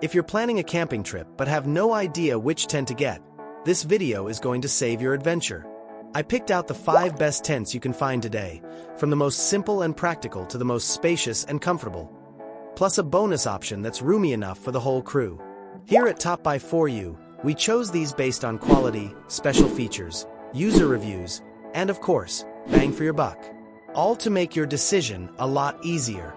If you're planning a camping trip but have no idea which tent to get, this video is going to save your adventure. I picked out the 5 best tents you can find today, from the most simple and practical to the most spacious and comfortable. Plus a bonus option that's roomy enough for the whole crew. Here at Top Buy For You, we chose these based on quality, special features, user reviews, and of course, bang for your buck. All to make your decision a lot easier.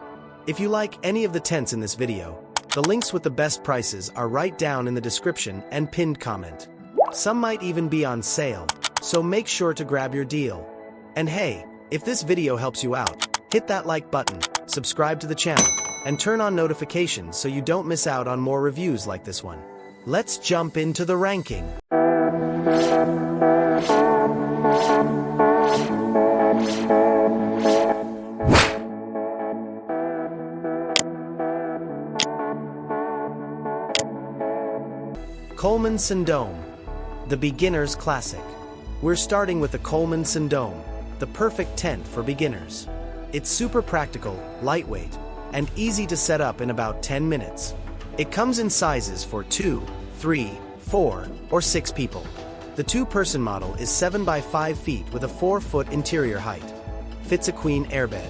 If you like any of the tents in this video, the links with the best prices are right down in the description and pinned comment. Some might even be on sale, so make sure to grab your deal. And hey, if this video helps you out, hit that like button, subscribe to the channel, and turn on notifications so you don't miss out on more reviews like this one. Let's jump into the ranking. Coleman Sundome, the beginner's classic. We're starting with the Coleman Sundome, the perfect tent for beginners. It's super practical, lightweight, and easy to set up in about 10 minutes. It comes in sizes for 2, 3, 4, or 6 people. The 2-person model is 7 by 5 feet with a 4-foot interior height. Fits a queen airbed.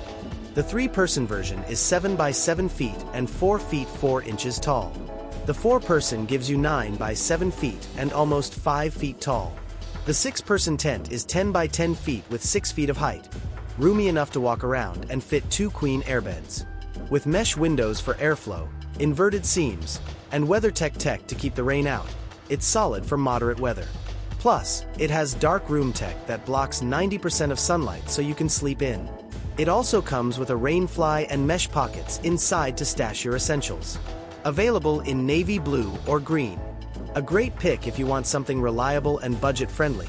The 3-person version is 7 by 7 feet and 4 feet 4 inches tall. The 4-person gives you 9 by 7 feet and almost 5 feet tall. The 6-person tent is 10 by 10 feet with 6 feet of height, roomy enough to walk around and fit 2 queen airbeds. With mesh windows for airflow, inverted seams, and WeatherTech to keep the rain out, it's solid for moderate weather. Plus, it has dark room tech that blocks 90% of sunlight so you can sleep in. It also comes with a rainfly and mesh pockets inside to stash your essentials. Available in navy blue or green. A great pick if you want something reliable and budget-friendly.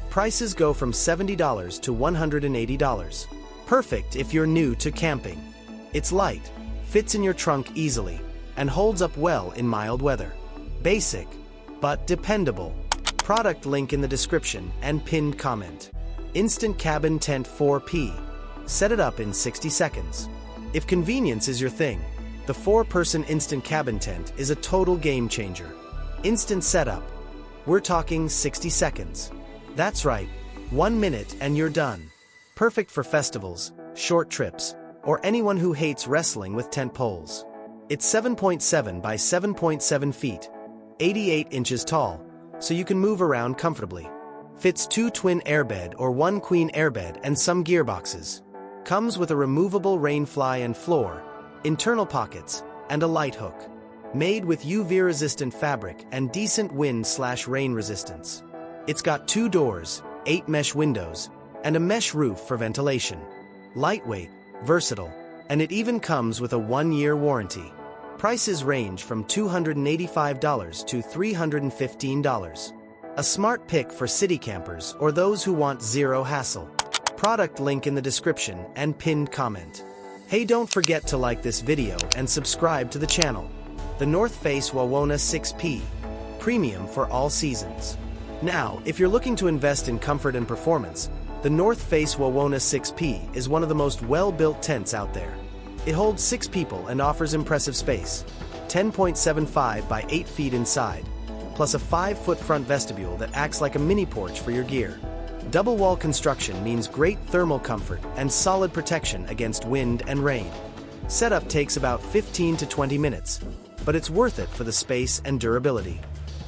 Prices go from $70 to $180. Perfect if you're new to camping. It's light, fits in your trunk easily, and holds up well in mild weather. Basic, but dependable. Product link in the description and pinned comment. Instant Cabin Tent 4P. Set it up in 60 seconds. If convenience is your thing, the 4-person instant cabin tent is a total game changer. Instant setup. We're talking 60 seconds. That's right, 1 minute and you're done. Perfect for festivals, short trips, or anyone who hates wrestling with tent poles. It's 7.7 by 7.7 feet, 88 inches tall, so you can move around comfortably. Fits 2 twin airbed or 1 queen airbed and some gearboxes. Comes with a removable rainfly and floor, internal pockets, and a light hook. Made with UV-resistant fabric and decent wind/rain resistance. It's got 2 doors, 8 mesh windows, and a mesh roof for ventilation. Lightweight, versatile, and it even comes with a 1-year warranty. Prices range from $285 to $315. A smart pick for city campers or those who want zero hassle. Product link in the description and pinned comment. Hey, don't forget to like this video and subscribe to the channel. The North Face Wawona 6P. Premium for all seasons. Now, if you're looking to invest in comfort and performance, the North Face Wawona 6P is one of the most well-built tents out there. It holds 6 people and offers impressive space. 10.75 by 8 feet inside, plus a 5-foot front vestibule that acts like a mini porch for your gear. Double wall construction means great thermal comfort and solid protection against wind and rain. Setup takes about 15 to 20 minutes, but it's worth it for the space and durability.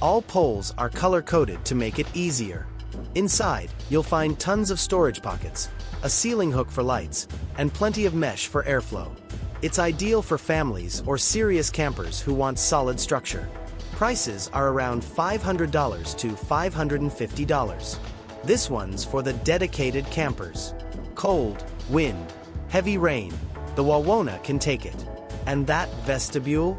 All poles are color-coded to make it easier. Inside, you'll find tons of storage pockets, a ceiling hook for lights, and plenty of mesh for airflow. It's ideal for families or serious campers who want solid structure. Prices are around $500 to $550. This one's for the dedicated campers. Cold, wind, heavy rain, the Wawona can take it. And that vestibule?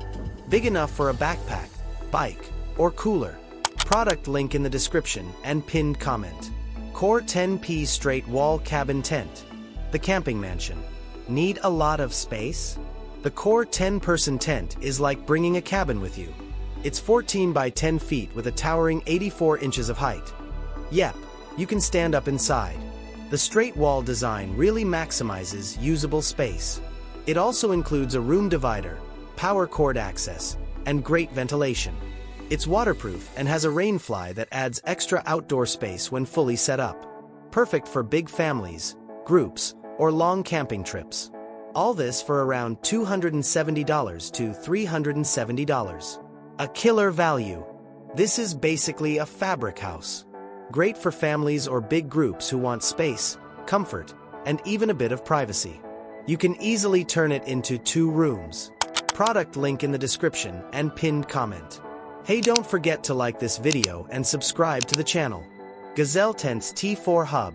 Big enough for a backpack, bike, or cooler. Product link in the description and pinned comment. Core 10P straight wall cabin tent. The camping mansion. Need a lot of space? The Core 10-person tent is like bringing a cabin with you. It's 14 by 10 feet with a towering 84 inches of height. Yep, you can stand up inside. The straight wall design really maximizes usable space. It also includes a room divider, power cord access, and great ventilation. It's waterproof and has a rainfly that adds extra outdoor space when fully set up. Perfect for big families, groups, or long camping trips. All this for around $270 to $370. A killer value. This is basically a fabric house. Great for families or big groups who want space, comfort, and even a bit of privacy. You can easily turn it into 2 rooms. Product link in the description and pinned comment. Hey, don't forget to like this video and subscribe to the channel. Gazelle T4 Hub.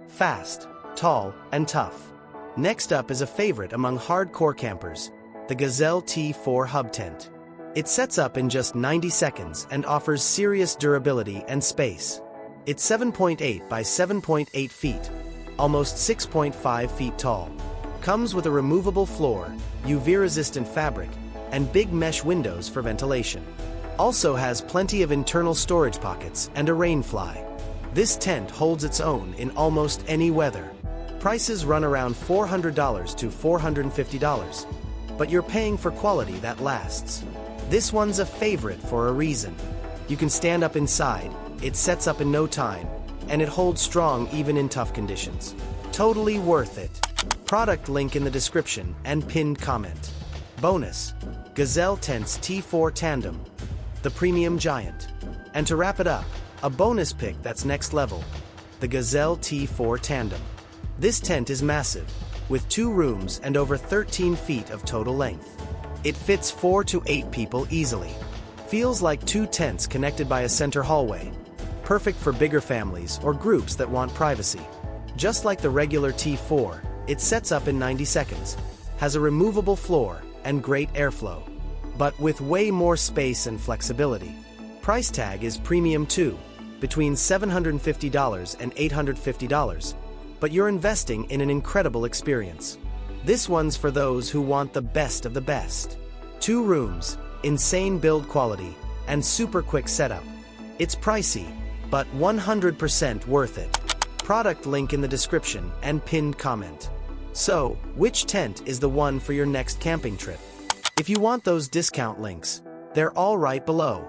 Fast, tall, and tough. Next up is a favorite among hardcore campers, the Gazelle T4 Hub Tent. It sets up in just 90 seconds and offers serious durability and space. It's 7.8 by 7.8 feet, almost 6.5 feet tall. Comes with a removable floor, UV-resistant fabric, and big mesh windows for ventilation. Also has plenty of internal storage pockets and a rainfly. This tent holds its own in almost any weather. Prices run around $400 to $450, but you're paying for quality that lasts. This one's a favorite for a reason. You can stand up inside, it sets up in no time, and it holds strong even in tough conditions. Totally worth it. Product link in the description and pinned comment. Bonus: Gazelle T4 Tandem, the premium giant. And to wrap it up, a bonus pick that's next level: the Gazelle T4 Tandem. This tent is massive, with 2 rooms and over 13 feet of total length. It fits 4 to 8 people easily. Feels like 2 tents connected by a center hallway. Perfect for bigger families or groups that want privacy. Just like the regular T4, it sets up in 90 seconds, has a removable floor, and great airflow. But with way more space and flexibility. Price tag is premium too, between $750 and $850. But you're investing in an incredible experience. This one's for those who want the best of the best. 2 rooms, insane build quality, and super quick setup. It's pricey, but 100% worth it. Product link in the description and pinned comment. So, which tent is the one for your next camping trip? If you want those discount links, they're all right below.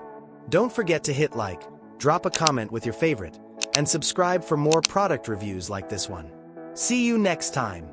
Don't forget to hit like, drop a comment with your favorite, and subscribe for more product reviews like this one. See you next time.